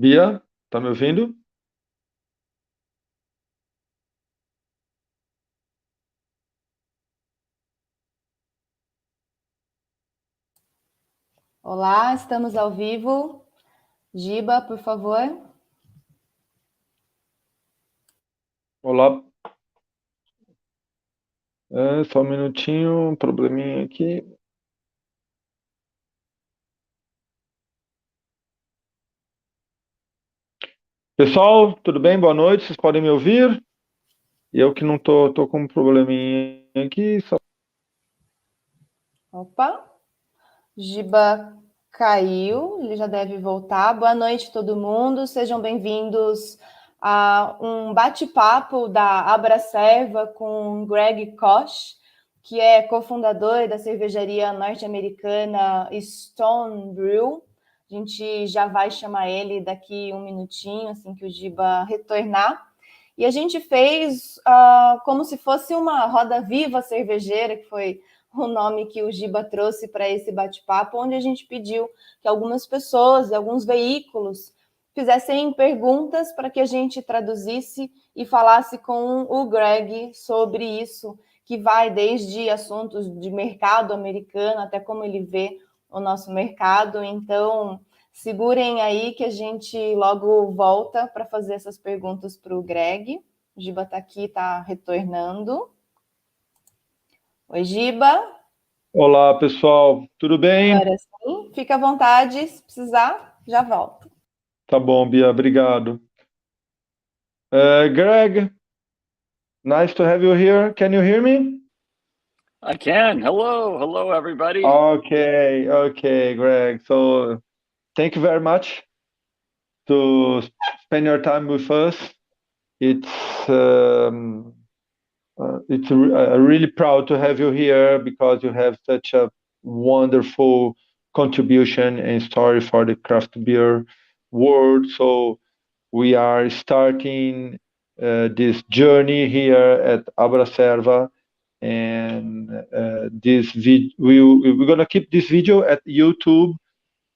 Bia, tá me ouvindo? Olá, estamos ao vivo. Giba, por favor. Olá, só um minutinho, um probleminha aqui. Pessoal, tudo bem? Boa noite, vocês podem me ouvir? Eu que não tô com um probleminha aqui, só... Opa, Giba caiu, ele já deve voltar. Boa noite, todo mundo. Sejam bem-vindos a um bate-papo da ABRACERVA com Greg Koch, que é cofundador da cervejaria norte-americana Stone Brewing. A gente já vai chamar ele daqui um minutinho, assim que o Giba retornar. E a gente fez como se fosse uma roda viva cervejeira, que foi o nome que o Giba trouxe para esse bate-papo, onde a gente pediu que algumas pessoas, alguns veículos, fizessem perguntas para que a gente traduzisse e falasse com o Greg sobre isso, que vai desde assuntos de mercado americano até como ele vê o nosso mercado. Então, segurem aí que a gente logo volta para fazer essas perguntas para o Greg. O Giba está aqui, está retornando. Oi, Giba. Olá, pessoal, tudo bem? Agora sim, fica à vontade, se precisar, já volto. Tá bom, Bia, obrigado. Greg, nice to have you here. Can you hear me? I can. Hello, everybody. Okay, Greg. So, thank you very much to spend your time with us. It's really proud to have you here because you have such a wonderful contribution and story for the craft beer world. So we are starting this journey here at ABRACERVA, and we're gonna keep this video at YouTube,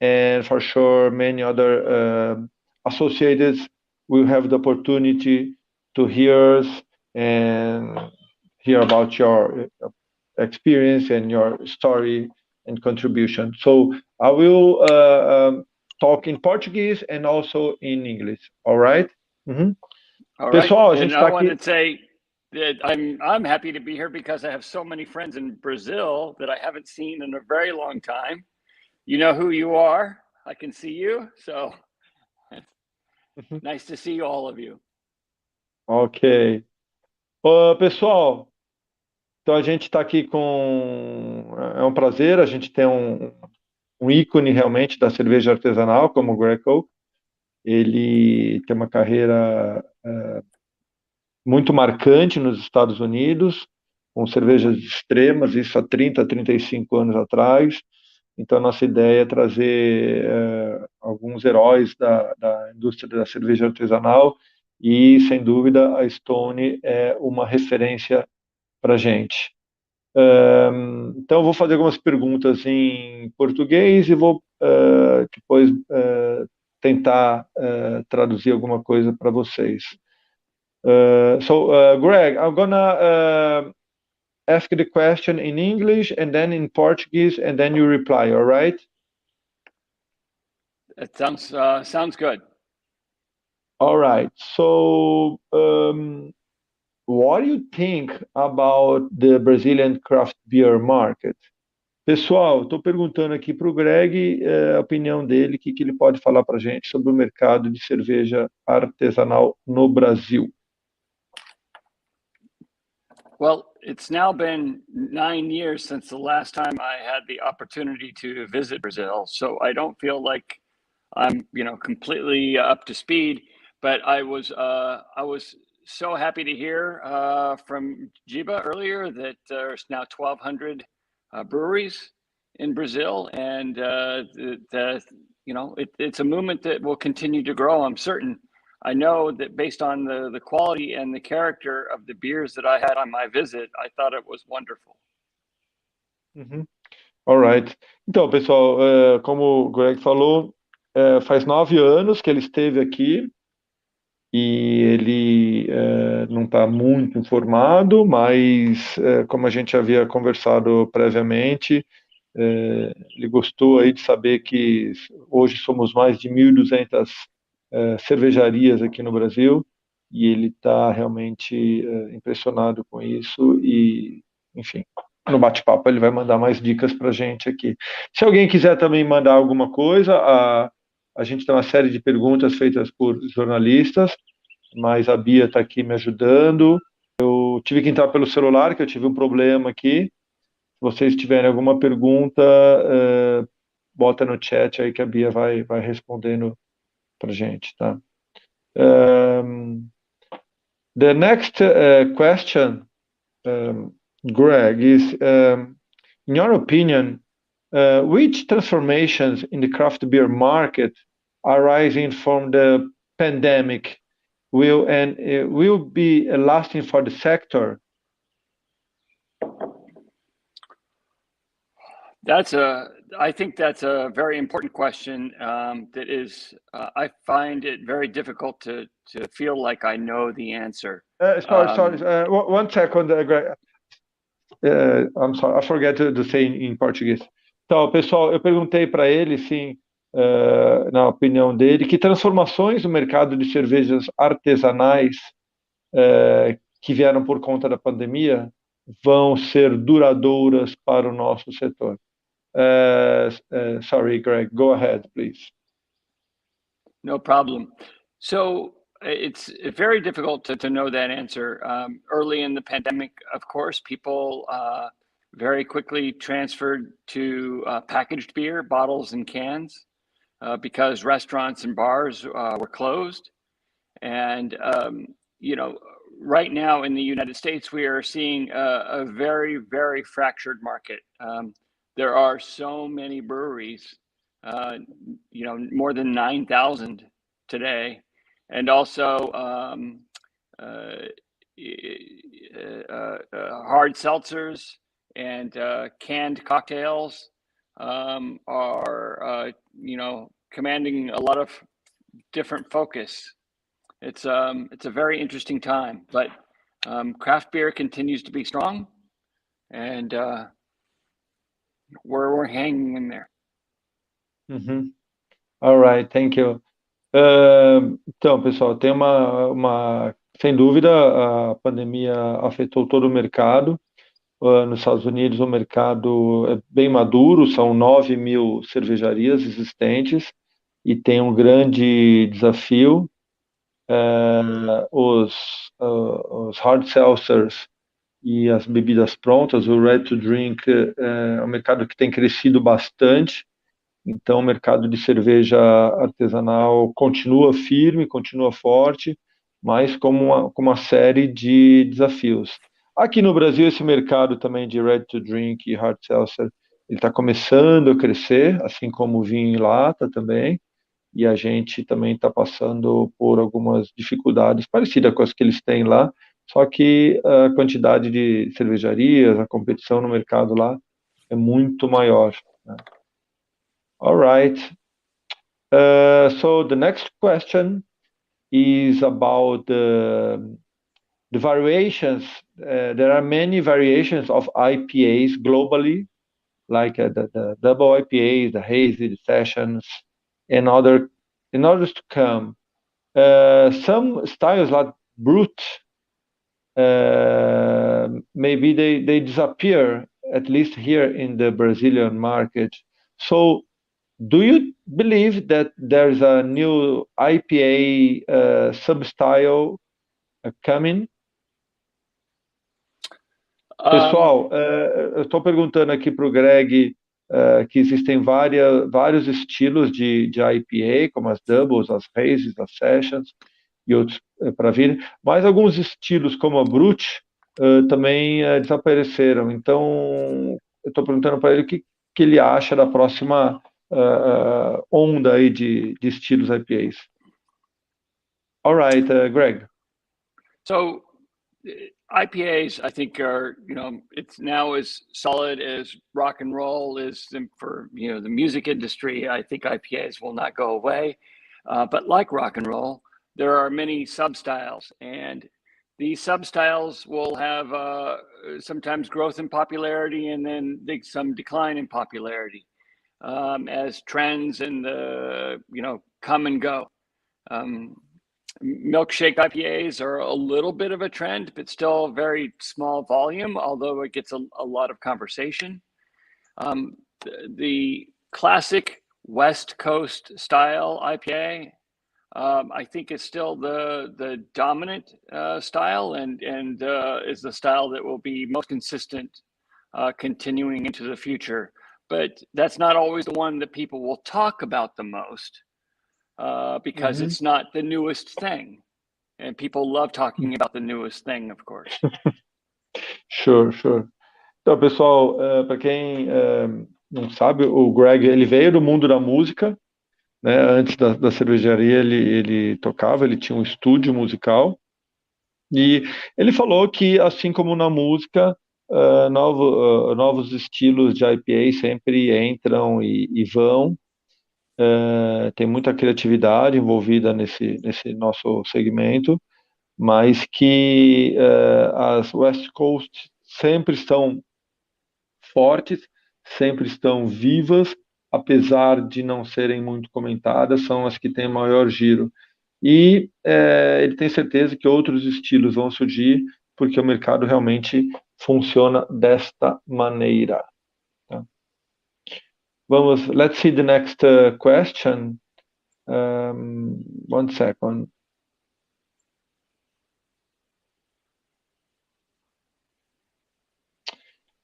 and for sure many other associates will have the opportunity to hear us and hear about your experience and your story and contribution. So I will talk in Portuguese and also in English. All right? All right. Pessoal, a gente And está I want aqui. to say that I'm happy to be here because I have so many friends in Brazil that I haven't seen in a very long time. You know who you are. I can see you. So nice to see all of you. Ok. Pessoal, então a gente está aqui com. É um prazer, a gente tem um ícone realmente da cerveja artesanal, como o Greg Koch. Ele tem uma carreira muito marcante nos Estados Unidos, com cervejas extremas, isso há 30, 35 anos atrás. Então, a nossa ideia é trazer alguns heróis da indústria da cerveja artesanal e, sem dúvida, a Stone é uma referência para a gente. Então, eu vou fazer algumas perguntas em português e vou depois tentar traduzir alguma coisa para vocês. Greg, I'm gonna ask the question in English and then in Portuguese, and then you reply. All right? That sounds good. All right. So, what do you think about the Brazilian craft beer market? Pessoal, estou perguntando aqui para o Greg a opinião dele, o que ele pode falar para a gente sobre o mercado de cerveja artesanal no Brasil. Well, it's now been 9 years since the last time I had the opportunity to visit Brazil, so I don't feel like I'm, completely up to speed. But I was so happy to hear from Giba earlier that there's now 1,200 breweries in Brazil, and it's a movement that will continue to grow. I'm certain. I know that based on the quality and the character of the beers that I had on my visit, I thought it was wonderful. All right. Então, pessoal, como o Greg falou, faz 9 anos que ele esteve aqui e ele não está muito informado, mas como a gente havia conversado previamente, ele gostou aí de saber que hoje somos mais de 1.200 cervejarias aqui no Brasil e ele está realmente impressionado com isso e, enfim, no bate-papo ele vai mandar mais dicas para a gente aqui. Se alguém quiser também mandar alguma coisa, a gente tem uma série de perguntas feitas por jornalistas, mas a Bia está aqui me ajudando. Eu tive que entrar pelo celular, que eu tive um problema aqui. Se vocês tiverem alguma pergunta, bota no chat aí que a Bia vai respondendo para a gente, tá? The next question, Greg, is in your opinion, which transformations in the craft beer market arising from the pandemic will be lasting for the sector? I think that's a very important question. That is, I find it very difficult to feel like I know the answer. Sorry. 1 second, Greg. I'm sorry, I forget to say in português. Então, pessoal, eu perguntei para ele, sim, na opinião dele, que transformações no mercado de cervejas artesanais que vieram por conta da pandemia vão ser duradouras para o nosso setor. Sorry, Greg, go ahead, please. No problem. So it's very difficult to know that answer. Early in the pandemic, of course, people very quickly transferred to packaged beer, bottles and cans, because restaurants and bars were closed. And, right now in the United States, we are seeing a very, very fractured market. There are so many breweries, more than 9,000 today, and also hard seltzers and canned cocktails are, commanding a lot of different focus. It's a very interesting time, but craft beer continues to be strong, and we're hanging in there. All right, thank you. Então, pessoal, tem sem dúvida, a pandemia afetou todo o mercado. Nos Estados Unidos, o mercado é bem maduro, são 9.000 cervejarias existentes e tem um grande desafio. Os hard seltzers e as bebidas prontas, o ready to drink, é um mercado que tem crescido bastante. Então, o mercado de cerveja artesanal continua firme, continua forte, mas com uma série de desafios. Aqui no Brasil, esse mercado também de ready to drink e hard seltzer, ele está começando a crescer, assim como o vinho em lata também, e a gente também está passando por algumas dificuldades parecidas com as que eles têm lá, só que a quantidade de cervejarias, a competição no mercado lá é muito maior, né? All right. So the next question is about the variations. There are many variations of IPAs globally, like the double IPAs, the hazy, the sessions, and others to come. Some styles like brut, maybe they disappear, at least here in the Brazilian market. So do you believe that there's a new IPA sub-style coming? Pessoal, eu estou perguntando aqui para o Greg que existem vários estilos de IPA, como as doubles, as hazes, as sessions e outros para vir, mas alguns estilos como a brut também desapareceram. Então, eu estou perguntando para ele o que ele acha da próxima onda aí de estilos IPAs. All right, Greg. So IPAs, I think, are, it's now as solid as rock and roll is for, the music industry. I think IPAs will not go away. But like rock and roll, there are many sub-styles, and these sub-styles will have sometimes growth in popularity and then some decline in popularity as trends and come and go. Milkshake IPAs are a little bit of a trend, but still very small volume, although it gets a lot of conversation. The classic West Coast style IPA, I think is still the dominant style and is the style that will be most consistent continuing into the future. But that's not always the one that people will talk about the most. Because it's not the newest thing, and people love talking about the newest thing, of course. Sure. Então, pessoal, para quem não sabe, o Greg, ele veio do mundo da música, né? Antes da cervejaria, ele tocava, ele tinha um estúdio musical, e ele falou que, assim como na música, novos estilos de IPA sempre entram e vão. Tem muita criatividade envolvida nesse nosso segmento, mas que as West Coast sempre estão fortes, sempre estão vivas, apesar de não serem muito comentadas, são as que têm maior giro. E ele tem certeza que outros estilos vão surgir, porque o mercado realmente funciona desta maneira. Let's see the next question. 1 second.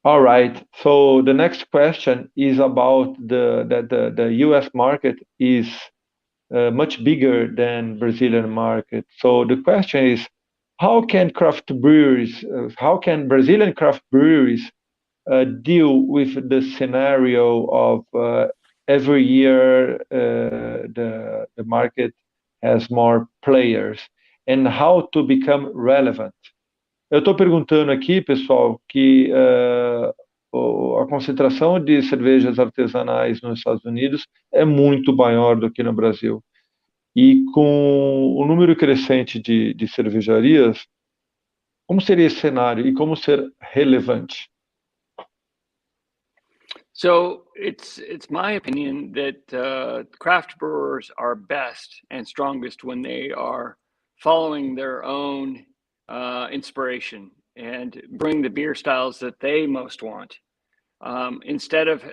All right. So the next question is about the US market is much bigger than Brazilian market. So the question is, how can Brazilian craft breweries deal with the scenario of every year the market has more players, and how to become relevant? Eu estou perguntando aqui, pessoal, que a concentração de cervejas artesanais nos Estados Unidos é muito maior do que no Brasil. E com o número crescente de cervejarias, como seria esse cenário e como ser relevante? So it's my opinion that craft brewers are best and strongest when they are following their own inspiration and bring the beer styles that they most want, instead of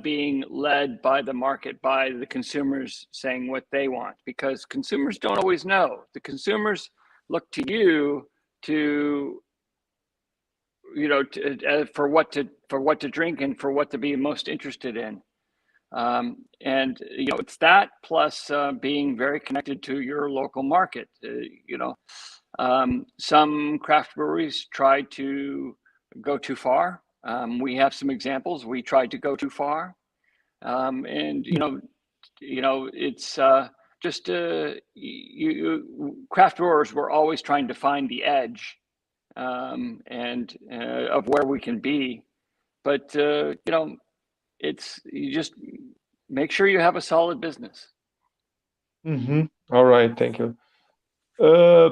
being led by the market, by the consumers saying what they want, because consumers don't always know. The consumers look to you to for what to drink and for what to be most interested in, and it's that plus being very connected to your local market. Some craft breweries try to go too far. We have some examples. We tried to go too far, and it's just craft brewers were always trying to find the edge. And of where we can be, but it's you just make sure you have a solid business. All right, thank you.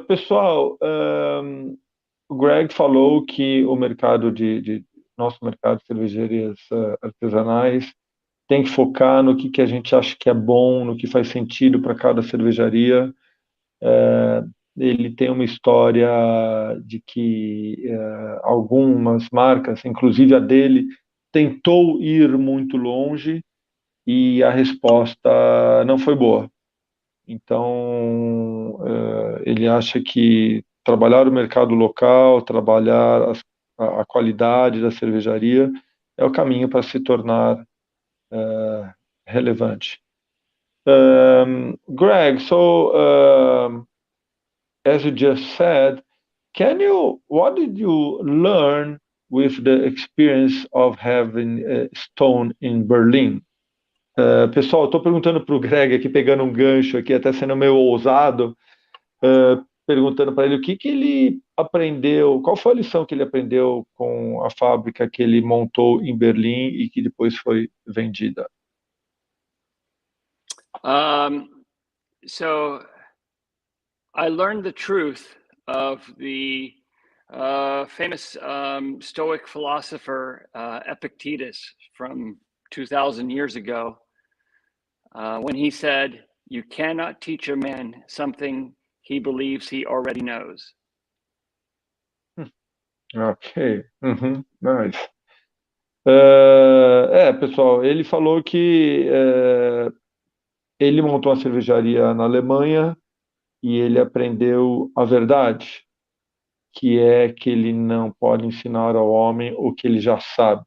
Pessoal, o Greg falou que o mercado nosso mercado de cervejarias artesanais tem que focar no que a gente acha que é bom, no que faz sentido para cada cervejaria. Ele tem uma história de que algumas marcas, inclusive a dele, tentou ir muito longe e a resposta não foi boa. Então, ele acha que trabalhar o mercado local, trabalhar a qualidade da cervejaria é o caminho para se tornar relevante. Greg, so as you just said, what did you learn with the experience of having Stone in Berlin? Pessoal, estou perguntando para o Greg aqui, pegando um gancho aqui, até sendo meio ousado, perguntando para ele o que que ele aprendeu, qual foi a lição que ele aprendeu com a fábrica que ele montou em Berlim e que depois foi vendida. So I learned the truth of the famous Stoic philosopher Epictetus from 2,000 years ago, when he said, "You cannot teach a man something he believes he already knows." Ok, nice. Pessoal, ele falou que ele montou uma cervejaria na Alemanha e ele aprendeu a verdade, que é que ele não pode ensinar ao homem o que ele já sabe.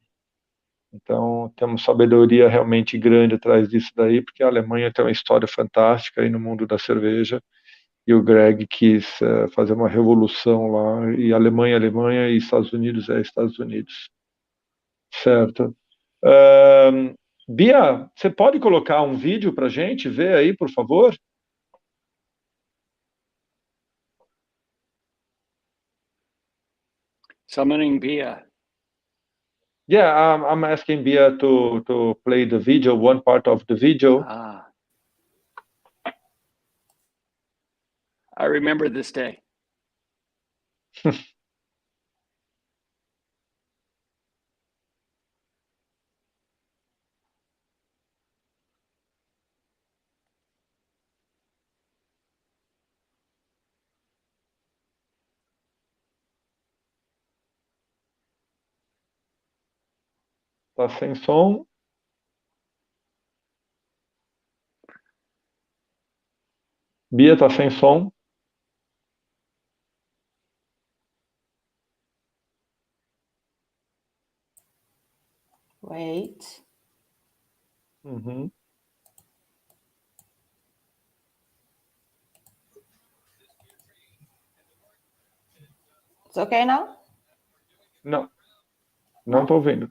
Então, temos sabedoria realmente grande atrás disso daí, porque a Alemanha tem uma história fantástica aí no mundo da cerveja, e o Greg quis fazer uma revolução lá, e Alemanha é Alemanha, e Estados Unidos é Estados Unidos. Certo. Bia, você pode colocar um vídeo para a gente ver aí, por favor? Summoning Bia. Yeah, I'm asking Bia to play the video, one part of the video. I remember this day. Tá sem som. Bia, tá sem som. Wait. It's okay now? Não, não tô ouvindo.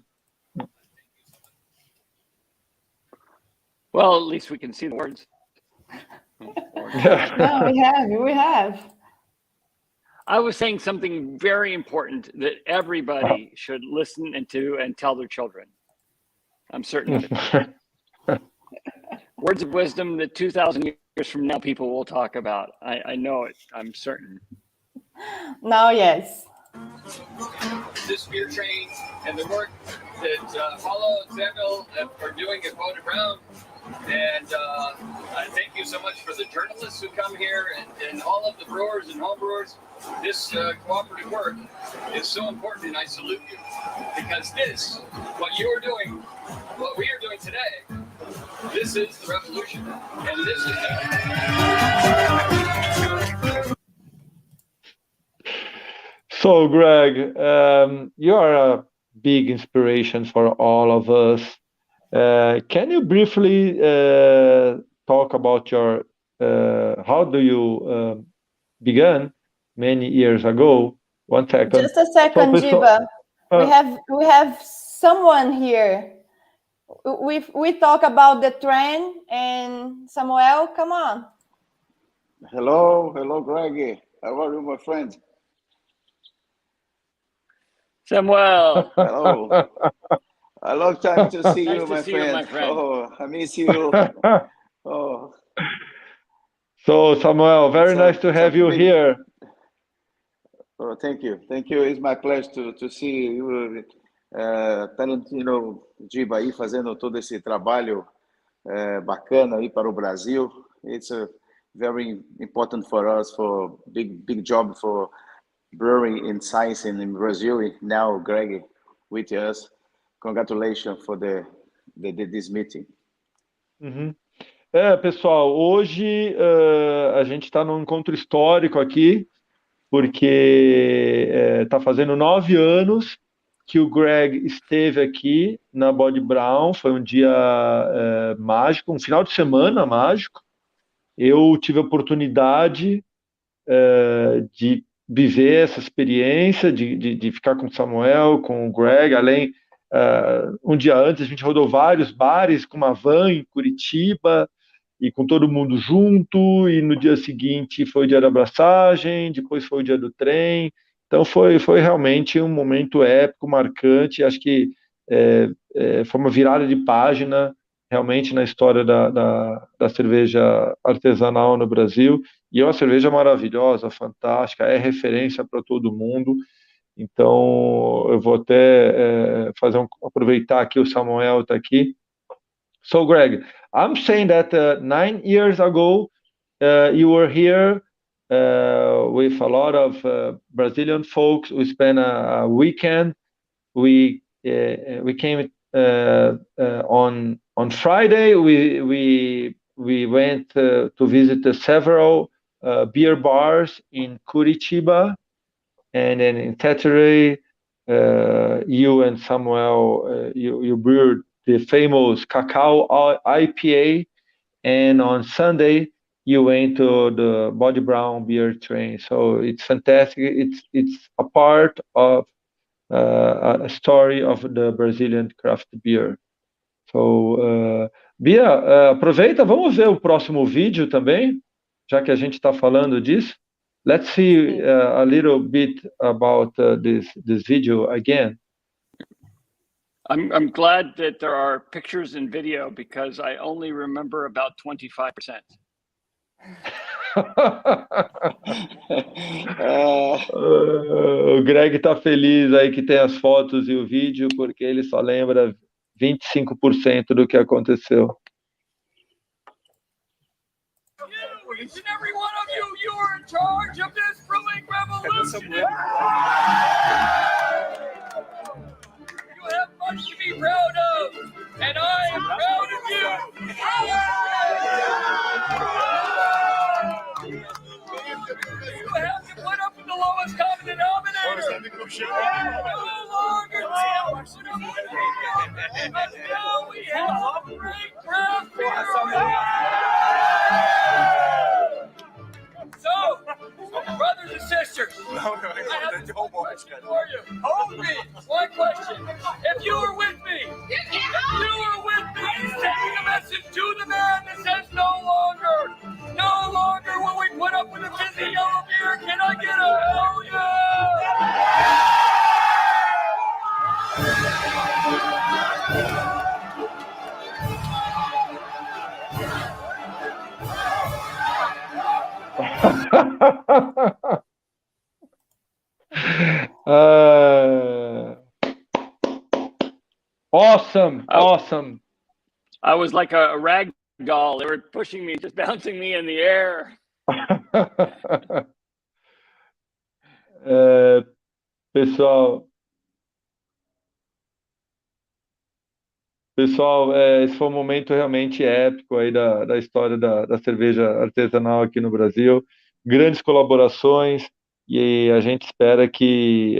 Well, at least we can see the words. No, we have. I was saying something very important that everybody should listen and tell their children. I'm certain of it. Words of wisdom that 2,000 years from now people will talk about. I know it. I'm certain. Now, yes. This beer train and the work that Paulo and Samuel are doing at Bode Brown. And I thank you so much for the journalists who come here and all of the brewers and home brewers. This cooperative work is so important, and I salute you, because this, what you are doing, what we are doing today, this is the revolution, and this is it. So, Greg, you are a big inspiration for all of us. Can you briefly talk about your how do you began many years ago? 1 second. Just a second, Giba. We have someone here. We talk about the trend, and Samuel, come on. Hello, Greg. How are you, my friend? Samuel. Hello. A long time to see you, nice my friend. Oh, I miss you. Oh. So, Samuel, very nice to have you here. Oh, thank you. It's my pleasure to see you, Tarantino, Giba aí fazendo todo esse trabalho bacana aí para o Brasil. It's very important for us, for big job for brewing in science in Brazil. Now, Greg, with us. Congratulations for this meeting. Pessoal, hoje a gente está num encontro histórico aqui, porque está fazendo 9 anos que o Greg esteve aqui na Bode Brown. Foi um dia mágico, um final de semana mágico. Eu tive a oportunidade de viver essa experiência, de ficar com o Samuel, com o Greg. Além, um dia antes a gente rodou vários bares com uma van em Curitiba, e com todo mundo junto, e no dia seguinte foi o dia da abraçagem, depois foi o dia do trem. Então foi realmente um momento épico, marcante. Acho que foi uma virada de página realmente na história da cerveja artesanal no Brasil. E é uma cerveja maravilhosa, fantástica, é referência para todo mundo. Então eu vou até aproveitar que o Samuel está aqui. So Greg, I'm saying that 9 years ago you were here with a lot of Brazilian folks. We spent a weekend. We came on Friday. We went to visit several beer bars in Curitiba, and then in Saturday, you and Samuel you brewed the famous cacao IPA, and on Sunday you went to the Body Brown beer train. So it's fantastic. It's a part of a story of the Brazilian craft beer. So, Bia, aproveita, vamos ver o próximo vídeo também, já que a gente está falando disso. Let's see a little bit about this video again. I'm glad that there are pictures and video because I only remember about 25%. O Greg está feliz aí que tem as fotos e o vídeo, porque ele só lembra 25% do que aconteceu. Each and every one of you, you are in charge of this brewing revolution. You have much to be proud of, and I am proud of you. You have to put up with the lowest common denominator. No longer until we have great craft beer. So, brothers and sisters, I have one question for you. Hold me. One question. If you are with me, sending a message to the man that says no longer will we put up with a fizzy yellow beer. Can I get a hell Awesome. I was like a rag doll. They were pushing me, just bouncing me in the air. Pessoal, esse foi um momento realmente épico aí da história da cerveja artesanal aqui no Brasil. Grandes colaborações, e a gente espera que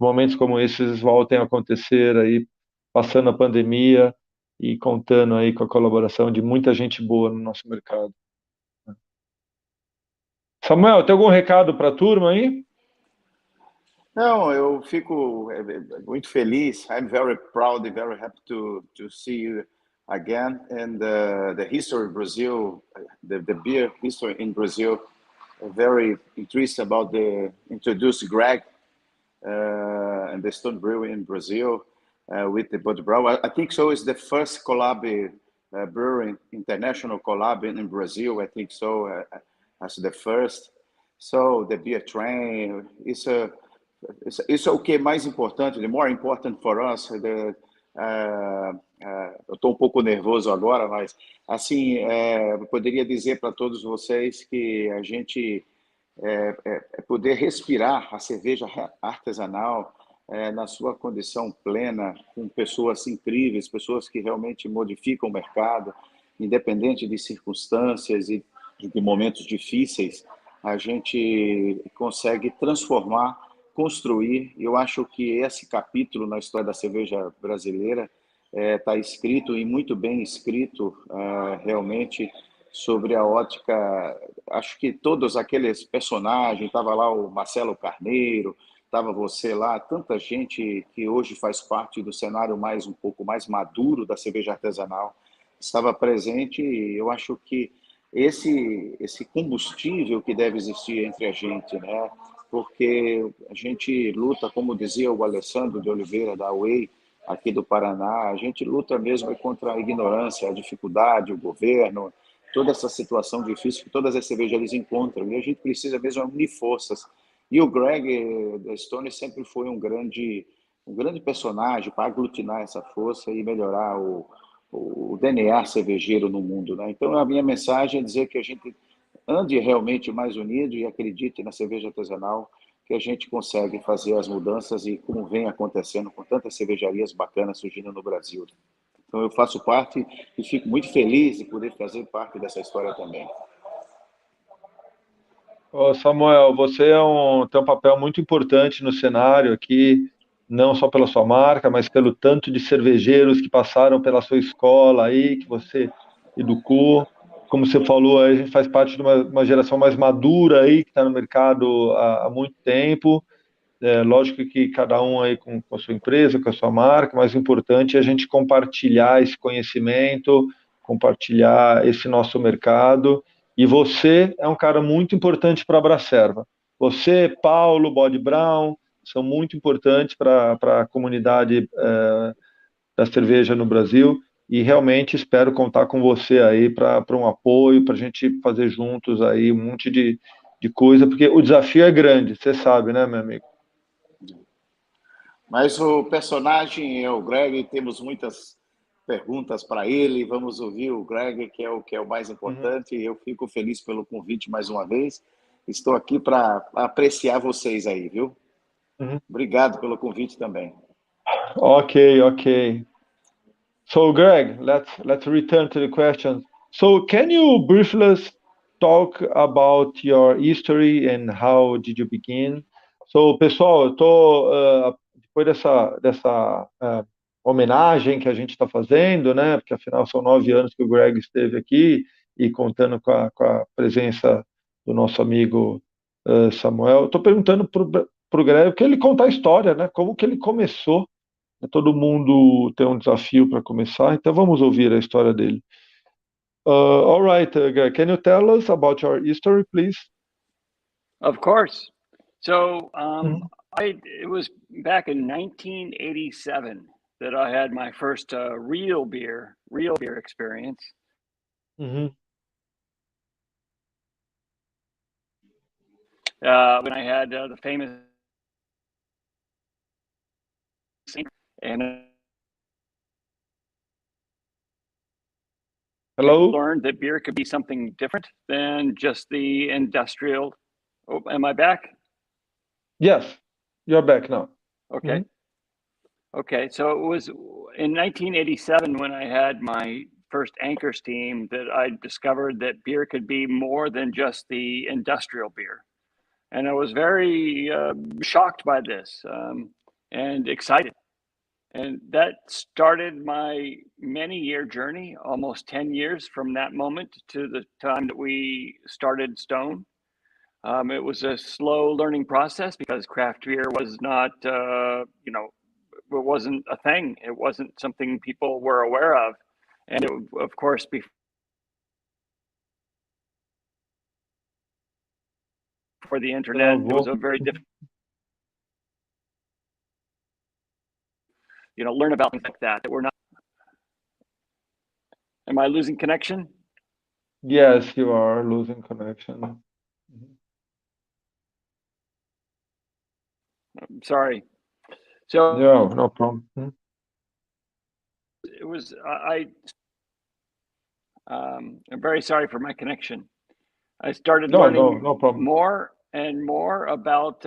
momentos como esses voltem a acontecer aí, passando a pandemia e contando aí com a colaboração de muita gente boa no nosso mercado. Samuel, tem algum recado para a turma aí? Não, eu fico muito feliz. I'm very proud and very happy to see you again. And the history of Brazil, the beer history in Brazil, very interested about introduce Greg and the Stone Brewing in Brazil with the Bud Brown. I think so. It's the first collab brewing, international collab in Brazil. I think so. As the first. So the beer train is a. Isso é o que é mais importante, the more important for us. Eu estou um pouco nervoso agora, mas assim, eu poderia dizer para todos vocês que a gente poder respirar a cerveja artesanal na sua condição plena, com pessoas incríveis, pessoas que realmente modificam o mercado, independente de circunstâncias e de momentos difíceis, a gente consegue transformar, construir. Eu acho que esse capítulo na história da cerveja brasileira está escrito, e muito bem escrito, realmente, sobre a ótica. Acho que todos aqueles personagens, estava lá o Marcelo Carneiro, estava você lá, tanta gente que hoje faz parte do cenário um pouco mais maduro da cerveja artesanal, estava presente, e eu acho que esse combustível que deve existir entre a gente, né? Porque a gente luta, como dizia o Alessandro de Oliveira, da UEI, aqui do Paraná, a gente luta mesmo contra a ignorância, a dificuldade, o governo, toda essa situação difícil que todas as cervejarias encontram, e a gente precisa mesmo unir forças. E o Greg da Stone sempre foi um grande personagem para aglutinar essa força e melhorar o DNA cervejeiro no mundo, né? Então, a minha mensagem é dizer que a gente ande realmente mais unido e acredite na cerveja artesanal, que a gente consegue fazer as mudanças e como vem acontecendo com tantas cervejarias bacanas surgindo no Brasil. Então, eu faço parte e fico muito feliz de poder fazer parte dessa história também. Ô, Samuel, você tem um papel muito importante no cenário aqui, não só pela sua marca, mas pelo tanto de cervejeiros que passaram pela sua escola aí, que você educou. Como você falou, a gente faz parte de uma geração mais madura aí, que está no mercado há muito tempo. É, lógico que cada um aí com a sua empresa, com a sua marca, mas o importante é a gente compartilhar esse conhecimento, compartilhar esse nosso mercado. E você é um cara muito importante para a Abracerva. Você, Paulo, Bode Brown, são muito importantes para a comunidade da cerveja no Brasil. E realmente espero contar com você aí para um apoio, para a gente fazer juntos aí um monte de coisa, porque o desafio é grande, você sabe, né, meu amigo? Mas o personagem é o Greg, temos muitas perguntas para ele. Vamos ouvir o Greg, que é o mais Uhum. importante. Eu fico feliz pelo convite mais uma vez. Estou aqui para apreciar vocês aí, viu? Mhm. Obrigado pelo convite também. Okay, okay. So, Greg, let's return to the questions. So, can you briefly talk about your history and how did you begin? So, pessoal, eu tô depois dessa homenagem que a gente está fazendo, né? Porque afinal são 9 anos que o Greg esteve aqui e contando com a presença do nosso amigo Samuel. Estou perguntando para o Greg que ele contar a história, né? Como que ele começou. Todo mundo tem um desafio para começar, então vamos ouvir a história dele. All right, Greg, can you tell us about your history, please? Of course. So Mhm. it was back in 1987 that I had my first real beer experience. Mhm. When I had the famous and I Hello? learned that beer could be something different than just the industrial. Oh, am I back? Yes, you're back now. Okay. Mhm. Okay. So it was in 1987 when I had my first anchor steam that I discovered that beer could be more than just the industrial beer. And I was very shocked by this and excited. And that started my many-year journey, almost 10 years from that moment to the time that we started Stone. It was a slow learning process because craft beer was not, it wasn't a thing. It wasn't something people were aware of. And it, of course, before the internet, it was Travou. a very difficult, learn about things like that were not. Am I losing connection? Yes, you are losing connection. Mhm. Sorry. So No, no problem. Mhm. it was, I'm very sorry for my connection. I started No, no, learning no problem. more and more about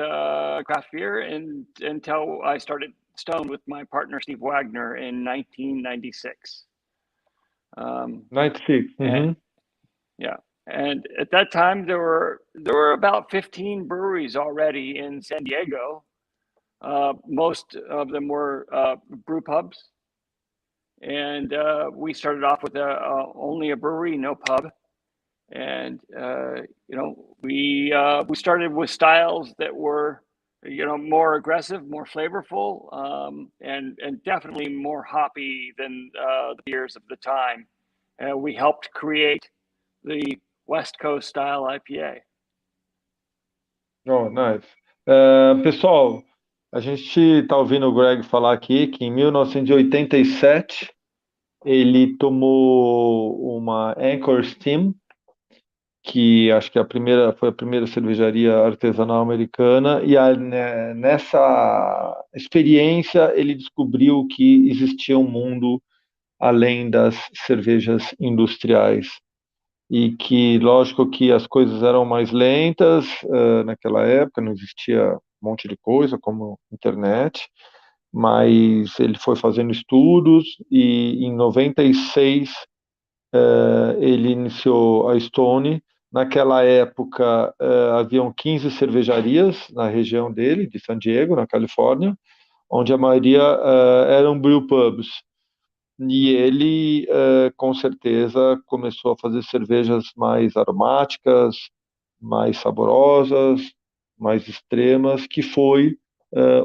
craft beer until I started Stone with my partner Steve Wagner in 1996. 96. And Mhm. yeah, and at that time there were about 15 breweries already in San Diego. Most of them were brew pubs, and we started off with only a brewery, no pub. And we started with styles that were more aggressive, more flavorful, and definitely more hoppy than the beers of the time. We helped create the West Coast style IPA. Oh, nice. Pessoal, a gente está ouvindo o Greg falar aqui que em 1987 ele tomou uma Anchor Steam, que acho que foi a primeira cervejaria artesanal americana, e nessa experiência ele descobriu que existia um mundo além das cervejas industriais. E que, lógico, que as coisas eram mais lentas naquela época, não existia um monte de coisa como internet, mas ele foi fazendo estudos e em 96 ele iniciou a Stone. Naquela época haviam 15 cervejarias na região dele, de San Diego, na Califórnia, onde a maioria eram brewpubs. E ele, com certeza, começou a fazer cervejas mais aromáticas, mais saborosas, mais extremas, que foi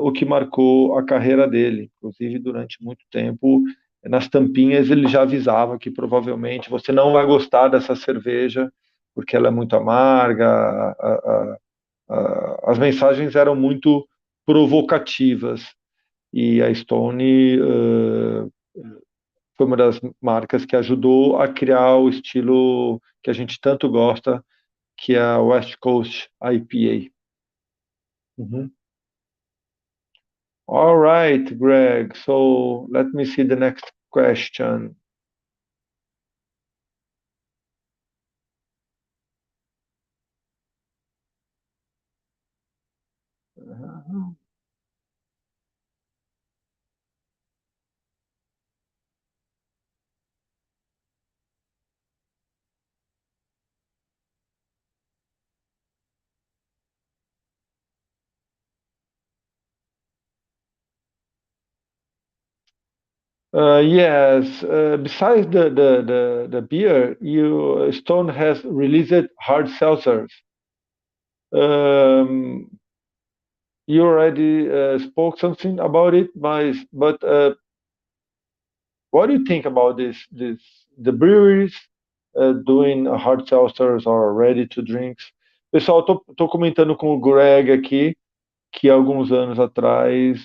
o que marcou a carreira dele. Inclusive, durante muito tempo, nas tampinhas, ele já avisava que provavelmente você não vai gostar dessa cerveja, porque ela é muito amarga. As mensagens eram muito provocativas. E a Stone foi uma das marcas que ajudou a criar o estilo que a gente tanto gosta, que é a West Coast IPA. Uhum. All right, Greg. So let me see the next question. Yes. Besides the beer, Stone has released hard seltzers. You already spoke something about it, but what do you think about the breweries doing hard seltzers or ready to drinks? Pessoal, tô comentando com o Greg aqui que alguns anos atrás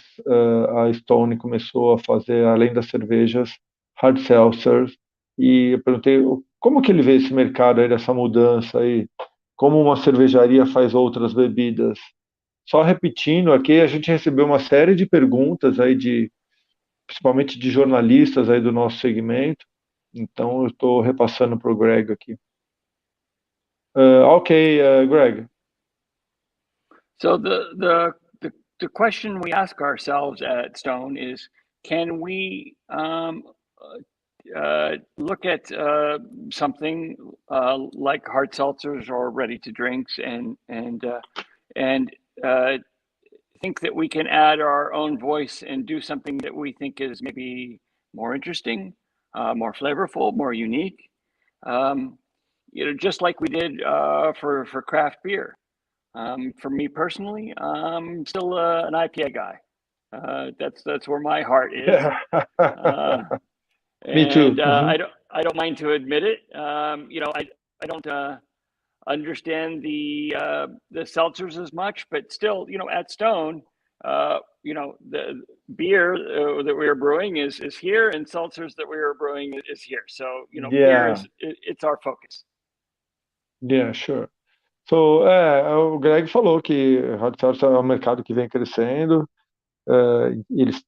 a Stone começou a fazer, além das cervejas, hard seltzers, e eu perguntei como que ele vê esse mercado aí, dessa mudança aí, como uma cervejaria faz outras bebidas. Só repetindo aqui, a gente recebeu uma série de perguntas aí principalmente de jornalistas aí do nosso segmento, então eu estou repassando para o Greg aqui. Ok, Greg. So the question we ask ourselves at Stone is, can we look at something like hard seltzers or ready to drinks and think that we can add our own voice and do something that we think is maybe more interesting, more flavorful, more unique. Just like we did for craft beer. For me personally, I'm still an IPA guy. That's where my heart is. Yeah. Me too. I don't mind to admit it. I don't understand the seltzers as much, but still, at Stone, the beer that we are brewing is here, and seltzers that we are brewing is here. So beer it's our focus. Yeah, sure. So, o Greg falou que hard seltzer é um mercado que vem crescendo, eles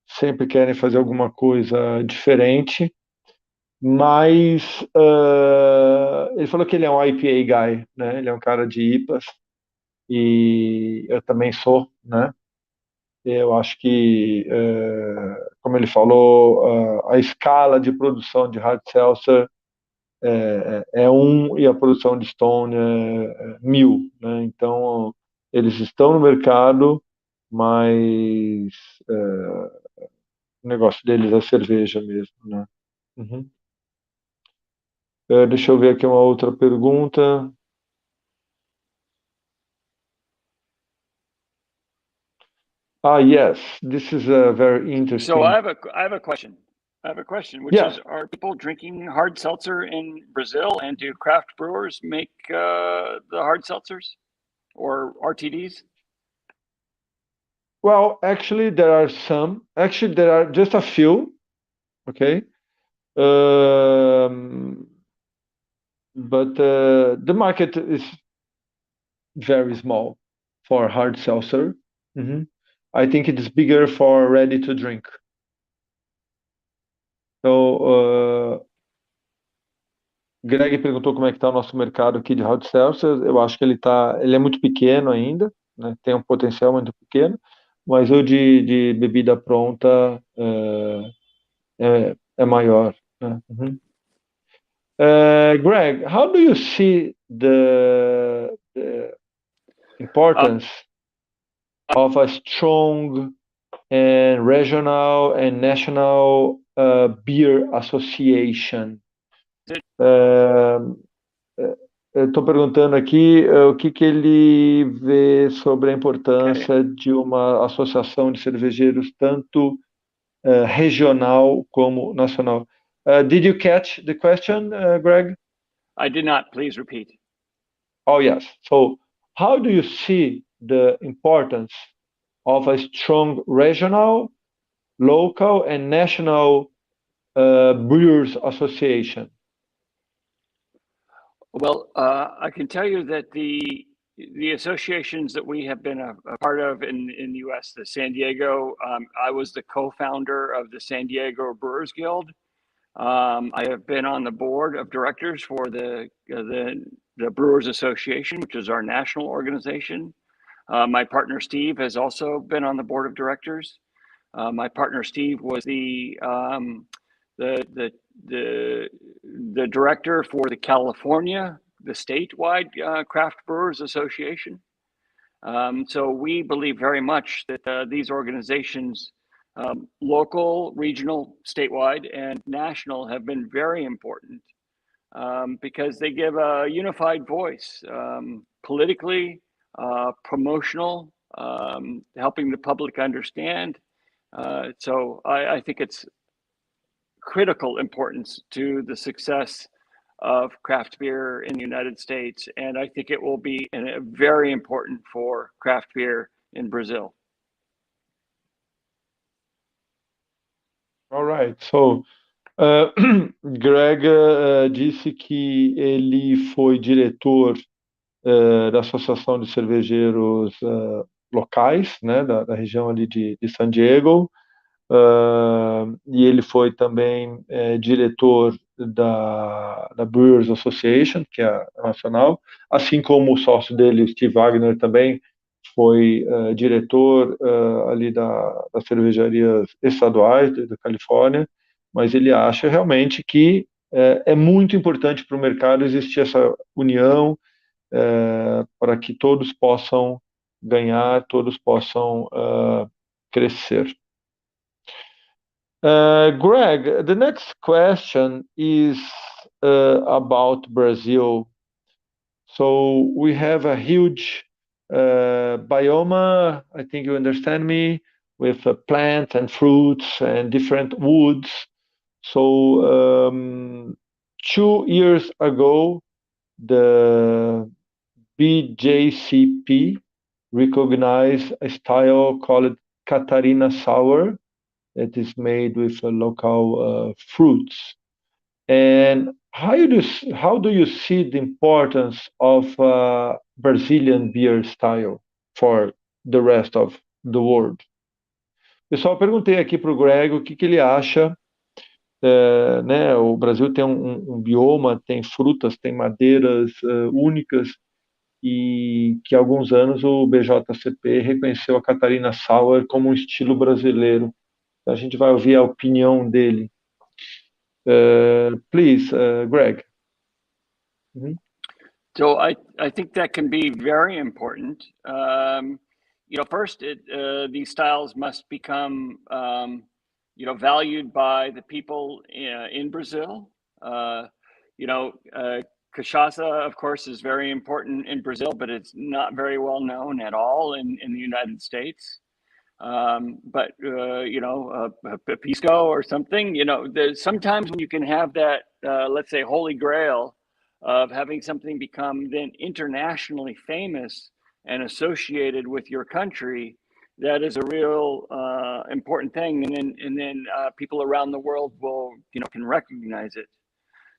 sempre querem fazer alguma coisa diferente, mas ele falou que ele é um IPA guy, né? Ele é um cara de IPAs, e eu também sou, né? Eu acho que, como ele falou, a escala de produção de hard seltzer é e a produção de Stone é 1000, né? Então, eles estão no mercado, mas o negócio deles é cerveja mesmo, né? Uhum. Deixa eu ver aqui uma outra pergunta. Yes, this is a very interesting. So I have a question. I have a question, which Yes. is, are people drinking hard seltzer in Brazil, and do craft brewers make the hard seltzers or RTDs? Well, actually, there are some. Actually, there are just a few. Okay. Um, but the market is very small for hard seltzer. Mhm. I think it is bigger for ready to drink. Então, Greg perguntou como é que está o nosso mercado aqui de hard seltzer. Eu acho que ele é muito pequeno ainda, né? Tem um potencial muito pequeno, mas o de bebida pronta é maior, né? Uhum. Greg, how do you see the importance of a strong and regional and national beer association? Estou perguntando aqui o que ele vê sobre a importância de uma associação de cervejeiros tanto regional como nacional. Did you catch the question, Greg? I did not. Please repeat. Oh, yes. So, how do you see the importance of a strong regional, local, and national brewers association? Well, I can tell you that the associations that we have been a part of in the U.S., the San Diego, I was the co-founder of the San Diego Brewers Guild. I have been on the board of directors for the Brewers Association, which is our national organization. My partner Steve has also been on the board of directors. My partner Steve was the director for the California, the statewide Craft Brewers Association. So we believe very much that these organizations, local, regional, statewide, and national, have been very important because they give a unified voice, politically, promotional, helping the public understand. So I think it's critical importance to the success of craft beer in the United States, and I think it will be very important for craft beer in Brazil. All right. So, Greg disse que ele foi diretor da Associação de Cervejeiros locais, né, da região ali de San Diego, e ele foi também diretor da Brewers Association, que é a nacional, assim como o sócio dele, o Steve Wagner, também foi diretor ali das cervejarias estaduais da Califórnia, mas ele acha realmente que é muito importante para o mercado existir essa união para que todos possam ganhar, todos possam crescer. Greg, the next question is about Brazil. So we have a huge biome, I think you understand me, with plants and fruits and different woods. So 2 years ago, the BJCP recognized a style called Catarina Sour. It is made with local fruits. And how do you see the importance of Brazilian beer style for the rest of the world? Pessoal, perguntei aqui para o Greg o que ele acha. Né, o Brasil tem um bioma, tem frutas, tem madeiras únicas, e que há alguns anos o BJCP reconheceu a Catarina Sour como um estilo brasileiro. A gente vai ouvir a opinião dele. Please, Greg. Mm-hmm. So I think that can be very important. First, these styles must become valued by the people in Brazil. Cachaça, of course, is very important in Brazil, but it's not very well known at all in the United States. But a pisco or something. Sometimes when you can have that, let's say, holy grail of having something become then internationally famous and associated with your country, that is a real important thing, and then people around the world can recognize it.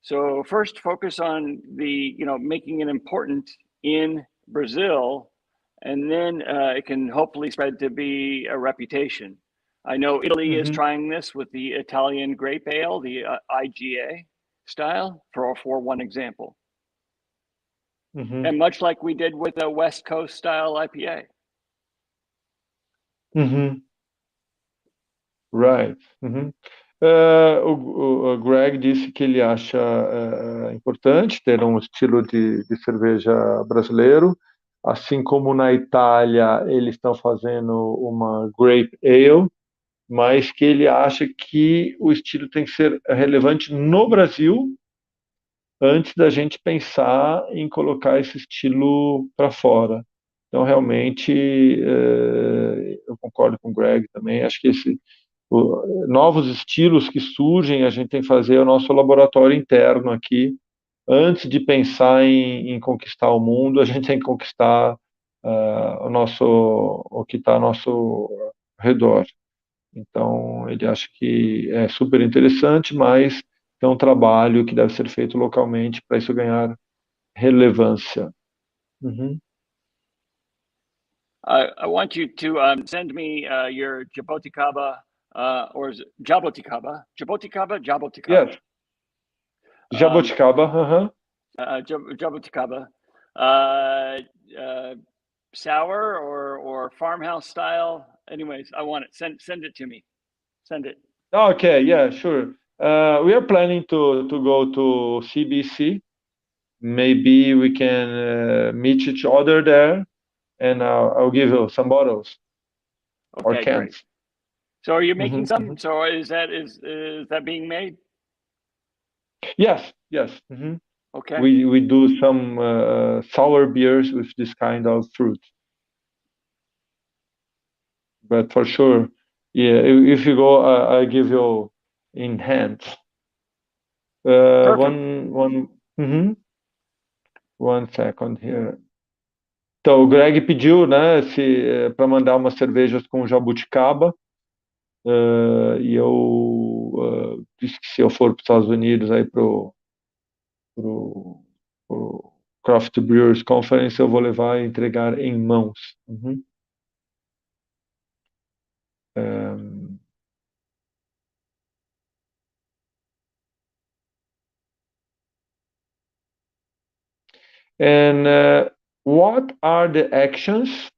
So first, focus on making it important in Brazil, and then it can hopefully spread to be a reputation. I know Italy is trying this with the Italian grape ale, the IGA style, for one example. And much like we did with a West Coast style IPA. Right. O Greg disse que ele acha importante ter um estilo de cerveja brasileiro, assim como na Itália eles estão fazendo uma grape ale, mas que ele acha que o estilo tem que ser relevante no Brasil antes da gente pensar em colocar esse estilo para fora. Então, realmente, eu concordo com o Greg também. Acho que novos estilos que surgem, a gente tem que fazer o nosso laboratório interno aqui. Antes de pensar em conquistar o mundo, a gente tem que conquistar o que está ao nosso redor. Então, ele acha que é super interessante, mas é um trabalho que deve ser feito localmente para isso ganhar relevância. I want you to send me your jaboticaba, or is it jaboticaba? Jaboticaba? Yes. Jaboticaba, Jaboticaba. Sour or farmhouse style. Anyways, I want it. Send it to me. Send it. Okay, yeah, sure. We are planning to go to CBC. Maybe we can meet each other there, and I'll give you some bottles or Okay, cans. great. So are you making some? So is that being made? Yes. Okay. We do some sour beers with this kind of fruit. But for sure, yeah, if you go, I give you in hand. One second here. Então, o Greg pediu, né, para mandar umas cervejas com jabuticaba, e eu disse que se eu for para os Estados Unidos aí pro Craft Brewers Conference, eu vou levar e entregar em mãos. And what are the actions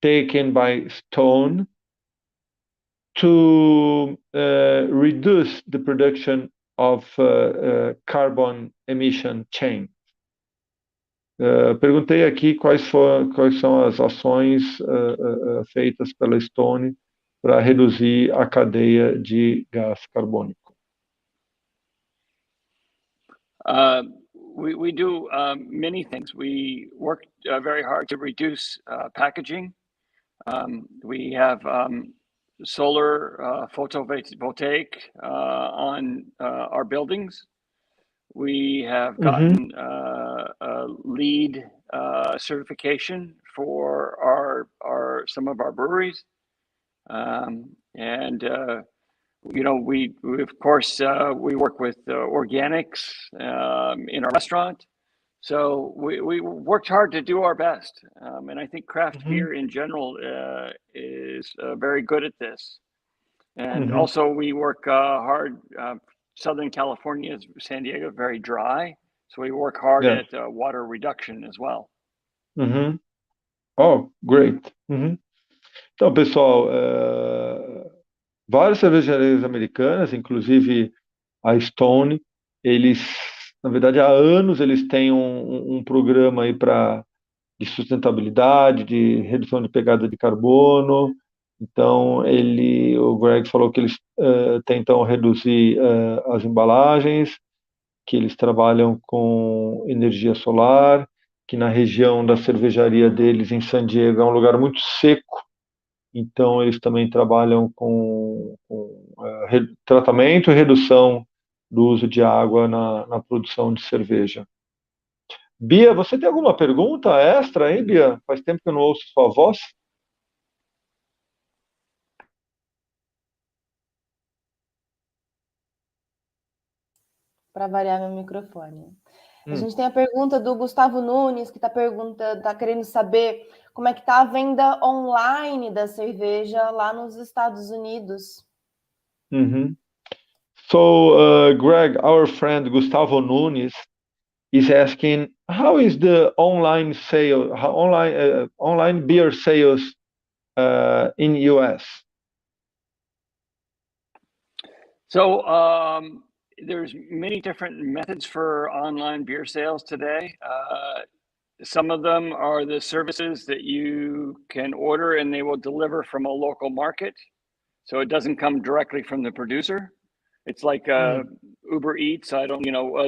taken by Stone to reduce the production of carbon emission chain? Perguntei aqui quais são as ações feitas pela Stone para reduzir a cadeia de gás carbônico. We do many things. We work very hard to reduce packaging. We have solar photovoltaic on our buildings. We have gotten LEED certification for some of our breweries, and we of course we work with organics in our restaurant. So we worked hard to do our best, and I think craft beer in general is very good at this. And also we work hard. Southern California, San Diego, very dry, so we work hard at water reduction as well. Oh, great. Então, pessoal, várias cervejarias americanas, inclusive a Stone, eles, na verdade, há anos eles têm um programa aí de sustentabilidade, de redução de pegada de carbono. Então, o Greg falou que eles tentam reduzir as embalagens, que eles trabalham com energia solar, que na região da cervejaria deles, em San Diego, é um lugar muito seco, Então, eles também trabalham com tratamento e redução do uso de água na produção de cerveja. Bia, você tem alguma pergunta extra aí, Bia? Faz tempo que eu não ouço sua voz. Para variar meu microfone. A gente tem a pergunta do Gustavo Nunes, que está querendo saber como é que está a venda online da cerveja lá nos Estados Unidos. So, Greg, our friend Gustavo Nunes is asking, how is the online sale, online beer sales in US? So there's many different methods for online beer sales today. Some of them are the services that you can order and they will deliver from a local market. So it doesn't come directly from the producer. It's like Uber Eats. I don't,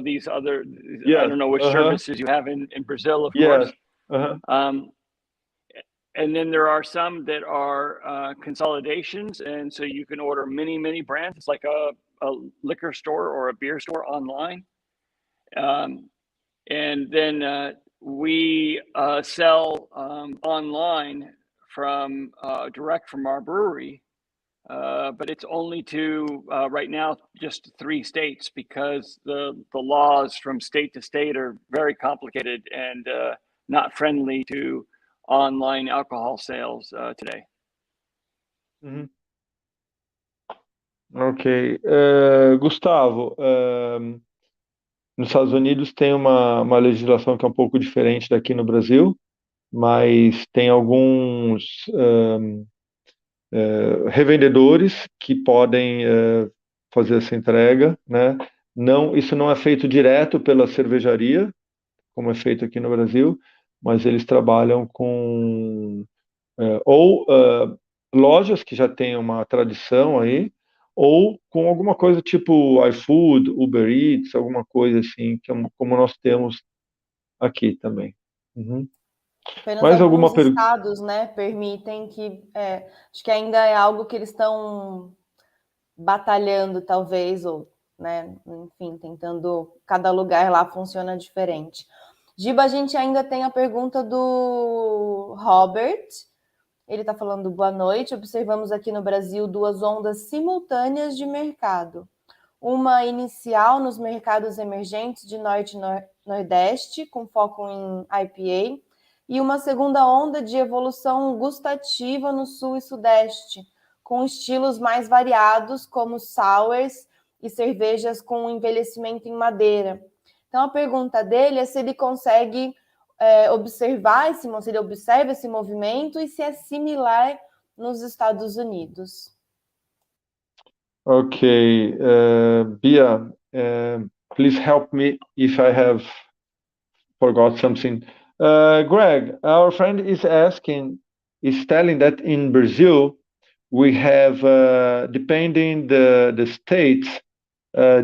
these other, I don't know which services you have in Brazil, of course. And then there are some that are consolidations. And so you can order many brands. It's like a liquor store or a beer store online. And then we sell online from direct from our brewery. But it's only to right now just 3 states because the laws from state to state are very complicated and not friendly to online alcohol sales today. Ok. Gustavo, nos Estados Unidos tem uma legislação que é um pouco diferente daqui no Brasil, mas tem alguns revendedores que podem fazer essa entrega, né? Não, isso não é feito direto pela cervejaria, como é feito aqui no Brasil, mas eles trabalham com lojas que já têm uma tradição aí, ou com alguma coisa tipo iFood, Uber Eats, alguma coisa assim, como nós temos aqui também. Apenas Mais alguma alguns estados, né, permitem que... acho que ainda é algo que eles estão batalhando, talvez, ou, né, enfim, tentando... Cada lugar lá funciona diferente. Giba, a gente ainda tem a pergunta do Robert. Ele está falando, boa noite, observamos aqui no Brasil 2 ondas simultâneas de mercado. Uma inicial nos mercados emergentes de Norte e Nordeste, com foco em IPA, e uma segunda onda de evolução gustativa no Sul e Sudeste, com estilos mais variados, como sours e cervejas com envelhecimento em madeira. Então, a pergunta dele é se ele consegue observar se ele observa esse movimento e se é similar nos Estados Unidos. Okay, Bia, please help me if I have forgot something. Greg, our friend is telling that in Brazil we have, depending the states,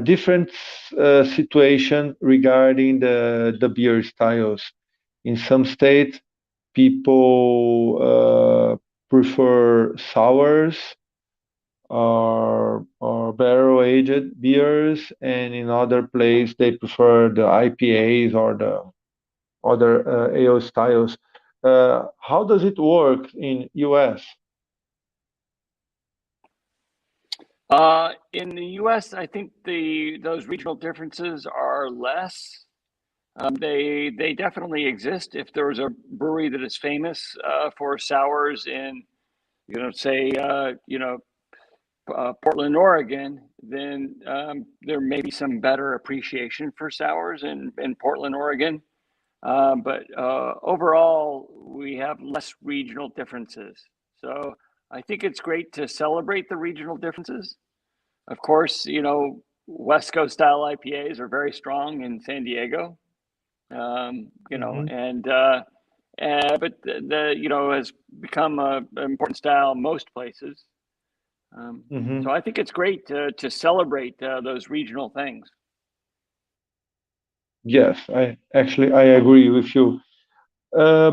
different situation regarding the beer styles. In some states, people prefer sours or barrel-aged beers, and in other place they prefer the IPAs or the other ale styles. How does it work in US? In the US, I think those regional differences are less. They definitely exist. If there was a brewery that is famous for sours in, say, Portland, Oregon, then there may be some better appreciation for sours in Portland, Oregon. But overall, we have less regional differences. So I think it's great to celebrate the regional differences. Of course, West Coast style IPAs are very strong in San Diego. And but has become an important style most places. So I think it's great to celebrate those regional things. Yes, I agree with you.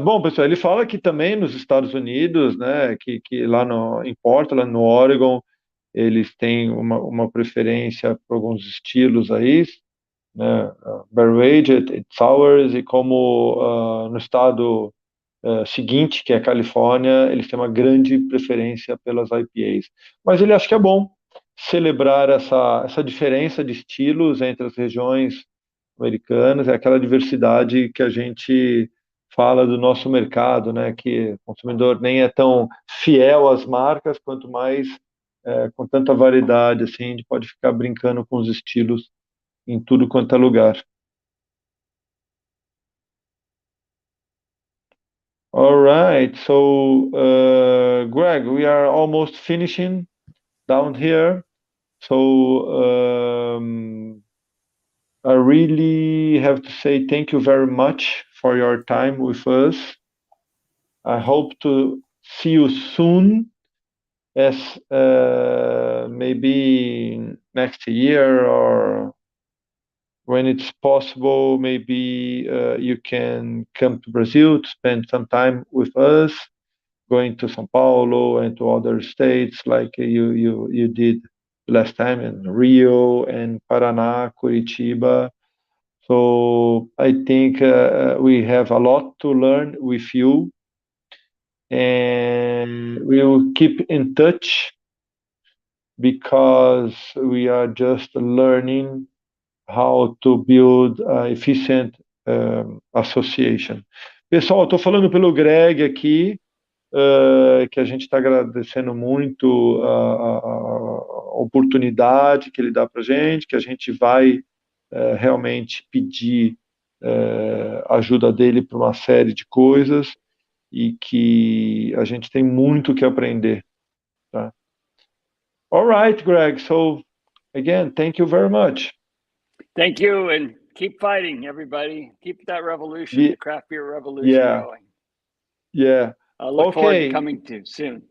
Bom, pessoal, ele fala que também nos Estados Unidos, né, que lá em Portland, no Oregon, eles têm uma preferência por alguns estilos aí, né, barrel-aged, sours, e como no estado seguinte, que é a Califórnia, eles têm uma grande preferência pelas IPAs. Mas ele acha que é bom celebrar essa diferença de estilos entre as regiões americanas, é aquela diversidade que a gente fala do nosso mercado, né? Que o consumidor nem é tão fiel às marcas, quanto mais com tanta variedade, assim, a gente pode ficar brincando com os estilos em tudo quanto é lugar. All right, so Greg, we are almost finishing down here. So I really have to say thank you very much for your time with us. I hope to see you soon, as maybe next year or when it's possible, maybe you can come to Brazil to spend some time with us, going to São Paulo and to other states like you did last time in Rio and Paraná, Curitiba. So I think we have a lot to learn with you, and we will keep in touch because we are just learning how to build an efficient association. Pessoal, estou falando pelo Greg aqui, que a gente está agradecendo muito a oportunidade que ele dá para a gente, que a gente vai realmente pedir ajuda dele para uma série de coisas e que a gente tem muito que aprender, tá? All right, Greg. So again, thank you very much. Thank you, and keep fighting, everybody. Keep that revolution, the craft beer revolution going. Yeah. I look forward to coming to soon.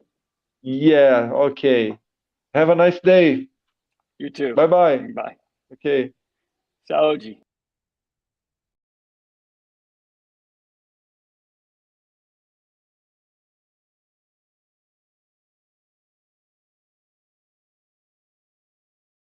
Yeah, okay. Have a nice day. You too. Bye-bye. Bye. Okay. Saúde.